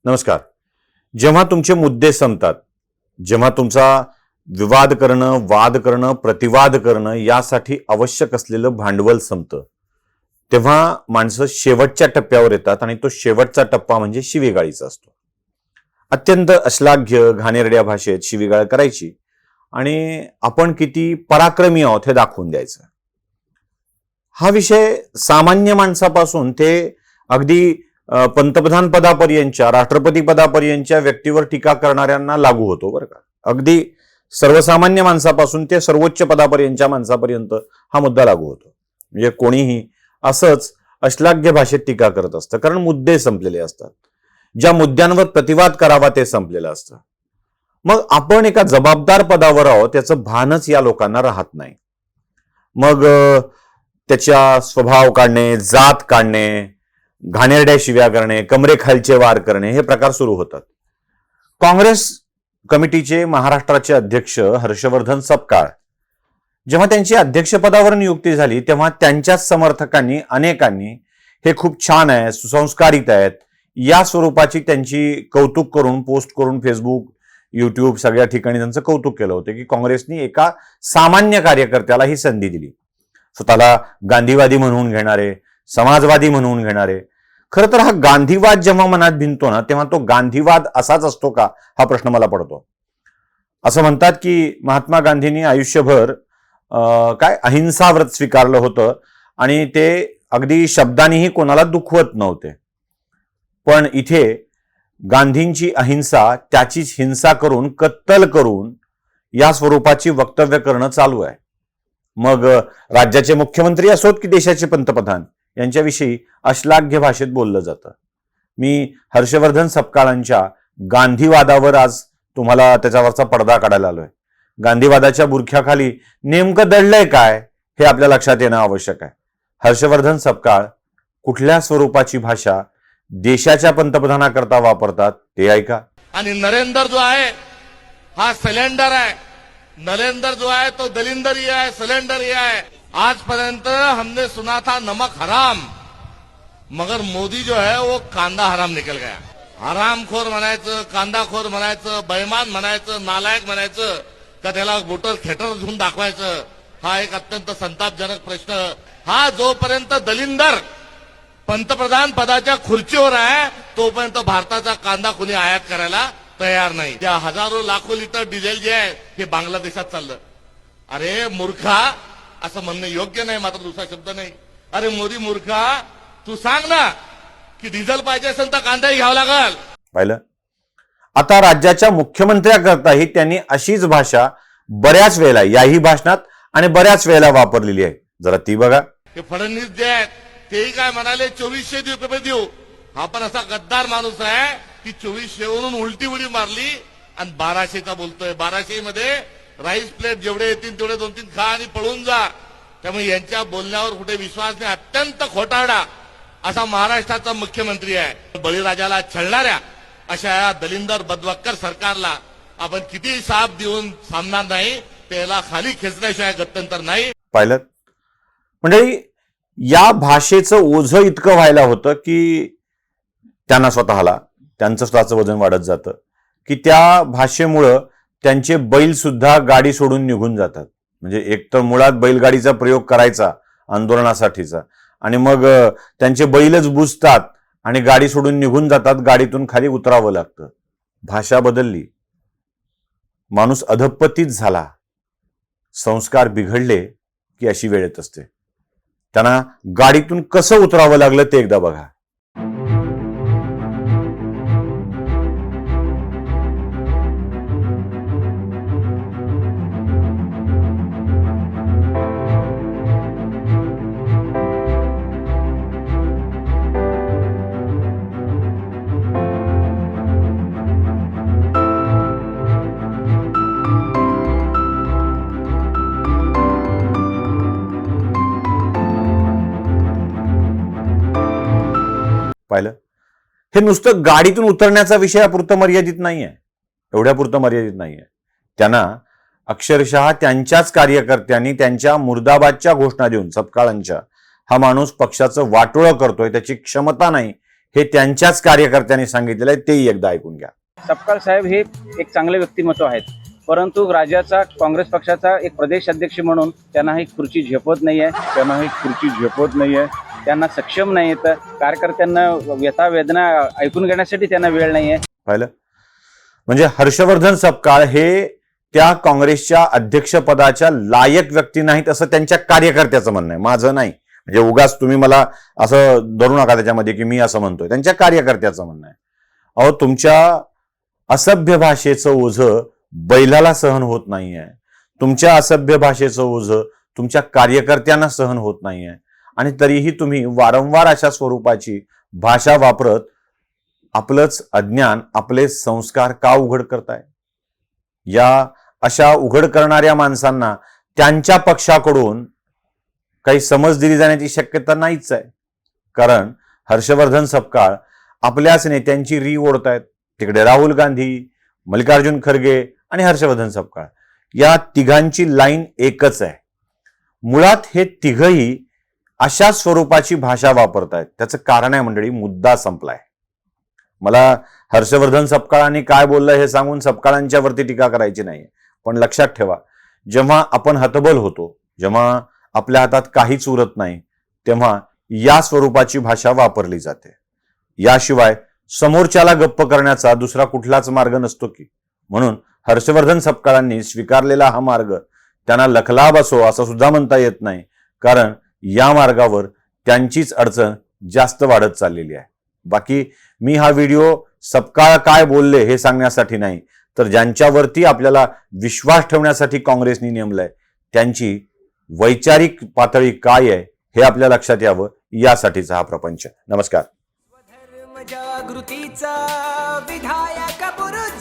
नमस्कार. जेव्हा तुमचे मुद्दे संपतात, जेव्हा तुमचा विवाद करणं, वाद करणं, प्रतिवाद करणं यासाठी आवश्यक असलेलं भांडवल संपतं, तेव्हा माणसं शेवटच्या टप्प्यावर येतात आणि तो शेवटचा टप्पा म्हणजे शिवीगाळीचा असतो. अत्यंत अश्लाघ्य घाणेरड्या भाषेत शिवीगाळ करायची आणि आपण किती पराक्रमी आहोत हे दाखवून द्यायचं. हा विषय सामान्य माणसापासून ते अगदी पंतप्रधान पदापर्यंतच्या, राष्ट्रपती पदापर्यंतच्या व्यक्तीवर टीका करणाऱ्यांना लागू होतो बरं का. अगदी सर्वसामान्य माणसापासून ते सर्वोच्च पदापर्यंतच्या माणसापर्यंत हा मुद्दा लागू होतो. म्हणजे कोणीही असंच अश्लाघ्य भाषेत टीका करत असतं, कारण मुद्दे संपलेले असतात. ज्या मुद्द्यांवर प्रतिवाद करावा ते संपलेलं असतं. मग आपण एका जबाबदार पदावर आहोत याचं भानच या लोकांना राहत नाही. मग त्याच्या स्वभाव काढणे, जात काढणे, घाणेरड्या शिव्या करणे, कमरेखालचे वार करणे हे प्रकार सुरू होतात. काँग्रेस कमिटीचे महाराष्ट्राचे अध्यक्ष हर्षवर्धन सपकाळ जेव्हा त्यांची अध्यक्षपदावर नियुक्ती झाली तेव्हा त्यांच्याच समर्थकांनी अनेकांनी हे खूप छान आहे, सुसंस्कारित आहेत या स्वरूपाची त्यांची कौतुक करून, पोस्ट करून फेसबुक, युट्यूब सगळ्या ठिकाणी त्यांचं कौतुक केलं होतं की काँग्रेसनी एका सामान्य कार्यकर्त्याला ही संधी दिली. स्वतःला गांधीवादी म्हणून घेणारे, समाजवादी म्हणून घेणारे. खरं तर हा गांधीवाद जेव्हा मनात भिनतो ना तेव्हा तो गांधीवाद असाच असतो का हा प्रश्न मला पडतो. असं म्हणतात की महात्मा गांधींनी आयुष्यभर अहिंसा व्रत स्वीकारलं होतं आणि ते अगदी शब्दानेही कोणाला दुखवत नव्हते. पण इथे गांधींची अहिंसा त्याचीच हिंसा करून, कत्तल करून या स्वरूपाची वक्तव्य करणं चालू आहे. मग राज्याचे मुख्यमंत्री असोत की देशाचे पंतप्रधान यांच्याविषयी अश्लाघ्य भाषेत बोललं जातं. मी हर्षवर्धन सपकाळांच्या गांधीवादावर आज तुम्हाला त्याच्यावरचा पडदा काढायला आलोय. गांधीवादाच्या बुरख्याखाली नेमकं दडलंय काय हे आपल्या लक्षात येणं आवश्यक आहे. हर्षवर्धन सपकाळ कुठल्या स्वरूपाची भाषा देशाच्या पंतप्रधानाकरता वापरतात ते ऐका. आणि नरेंद्र जो आहे हा सिलेंडर आहे. नरेंद्र जो है तो दलिंदर ही है, सिलेंडर ही है. आजपर्यंत हमने सुना था नमक हराम, मगर मोदी जो है वो कांदा हराम निकल गया. हरामखोर म्हणायचं, कांदाखोर म्हणायचं, बेईमान म्हणायचं, नालायक म्हणायचं का त्याला बोटल थिएटर घेऊन दाखवायचं, हा एक अत्यंत संतापजनक प्रश्न. हा जोपर्यंत दलिंदर पंतप्रधान पदाच्या खुर्चीवर आहे तोपर्यंत भारताचा कांदा कुणी आयात करायला तयार नाही. त्या हजारो लाखो लिटर डिझेल जे आहे हे बांगलादेशात चाललं. अरे मूर्खा, असं म्हणणं योग्य नाही, मात्र दुसरा शब्द नाही. अरे मोदी मूर्खा, तू सांग ना की डिझेल पाहिजे असेल तर कांदाही घ्यावा लागल. पाहिलं, आता राज्याच्या मुख्यमंत्र्याकरताही त्यांनी अशीच भाषा बऱ्याच वेळेला याही भाषणात आणि बऱ्याच वेळेला वापरलेली आहे. जरा ती बघा. हे फडणवीस जे आहेत तेही काय म्हणाले 2400 रुपये देऊ. हा पण असा गद्दार माणूस आहे की 2400 वरून उलटी उडी मारली आणि 1200चा बोलतोय. 1200 मध्ये राईस प्लेट जेवढे येतील तेवढे 2-3 खा आणि पळून जा. त्यामुळे यांच्या बोलण्यावर कुठे विश्वास नाही. अत्यंत खोटारडा असा महाराष्ट्राचा मुख्यमंत्री आहे. बळीराजाला छळणाऱ्या अशा या दलिंदर बदवक्कर सरकारला आपण किती साथ देऊन सामना नाही, त्याला खाली खेचण्याशिवाय गत्यंतर नाही. पाहिलं म्हणजे या भाषेचं ओझं इतकं व्हायला होतं की त्यांना स्वतःला त्यांचं स्वतःचं वजन वाढत जातं की त्या भाषेमुळं त्यांचे बैल सुद्धा गाडी सोडून निघून जातात. म्हणजे एक तर मुळात बैलगाडीचा प्रयोग करायचा आंदोलनासाठीचा आणि मग त्यांचे बैलच बुजतात आणि गाडी सोडून निघून जातात. गाडीतून खाली उतरावं लागतं. भाषा बदलली, माणूस अधपतित झाला, संस्कार बिघडले की अशी वेळ येत असते. त्यांना गाडीतून कसं उतरावं लागलं ते एकदा बघा. पाहिलं, हे नुसतं गाडीतून उतरण्याचा विषयापुरतं मर्यादित नाहीये, एवढ्यापुरतं मर्यादित नाहीये. त्यांना अक्षरशः त्यांच्याच कार्यकर्त्यांनी त्यांच्या मुर्दाबादच्या घोषणा देऊन सपकाळांच्या हा माणूस पक्षाचं वाटोळं करतोय, त्याची क्षमता नाही हे त्यांच्याच कार्यकर्त्यांनी सांगितलेलं आहे, तेही एकदा ऐकून घ्या. सपकाळ साहेब हे एक चांगले व्यक्तिमत्व आहेत, परंतु राज्याचा काँग्रेस पक्षाचा एक प्रदेश अध्यक्ष म्हणून त्यांना ही खुर्ची झेपत नाहीये, त्यांना सक्षम नाही येत. कार्यकर्त्यांना व्यथा वेदना ऐकून घेण्यासाठी त्यांना वेळ नाहीये. पाहिलं म्हणजे हर्षवर्धन सपकाळ हे त्या काँग्रेसच्या अध्यक्षपदाच्या लायक व्यक्ती नाहीत असं त्यांच्या कार्यकर्त्याचं म्हणणं आहे, माझं नाही. म्हणजे उगाच तुम्ही मला असं धरू नका त्याच्यामध्ये की मी असं म्हणतोय, त्यांच्या कार्यकर्त्याचं म्हणणं आहे. अहो, तुमच्या असभ्य भाषेचं ओझं बैलाला सहन होत नाहीये, तुमच्या असभ्य भाषेचं ओझं तुमच्या कार्यकर्त्यांना सहन होत नाहीये, आणि तरीही तुम्ही वारंवार अशा स्वरूपाची भाषा वापरत आपलंच अज्ञान, आपले संस्कार का उघड करताय? या अशा उघड करणाऱ्या माणसांना त्यांच्या पक्षाकडून काही समज दिली जाण्याची शक्यता नाहीच आहे. कारण हर्षवर्धन सपकाळ आपल्याच नेत्यांची री ओढतायत. तिकडे राहुल गांधी, मल्लिकार्जुन खरगे आणि हर्षवर्धन सपकाळ या तिघांची लाईन एकच आहे. मुळात हे तिघही अशा स्वरूपाची भाषा वापरतायत. त्याचं कारण आहे मंडळी, मुद्दा संपलाय. मला हर्षवर्धन सपकाळांनी काय बोललं हे सांगून सपकाळांच्यावरती टीका करायची नाही, पण लक्षात ठेवा, जेव्हा आपण हतबल होतो, जेव्हा आपल्या हातात काहीच उरत नाही, तेव्हा या स्वरूपाची भाषा वापरली जाते. याशिवाय समोरच्याला गप्प करण्याचा दुसरा कुठलाच मार्ग नसतो की. म्हणून हर्षवर्धन सपकाळांनी स्वीकारलेला हा मार्ग त्यांना लखलाभ असो असं सुद्धा म्हणता येत नाही, कारण या मार्गावर त्यांचीच अडचण जास्त वाढत चाललेली आहे. बाकी मी हा व्हिडिओ सपकाळ काय बोलले हे सांगण्यासाठी नाही, तर ज्यांच्यावरती आपल्याला विश्वास ठेवण्यासाठी काँग्रेसने नेमलंय त्यांची वैचारिक पातळी काय आहे हे आपल्या लक्षात यावं, यासाठीचा हा प्रपंच. नमस्कार. जागृतीचा विधायक बुरुज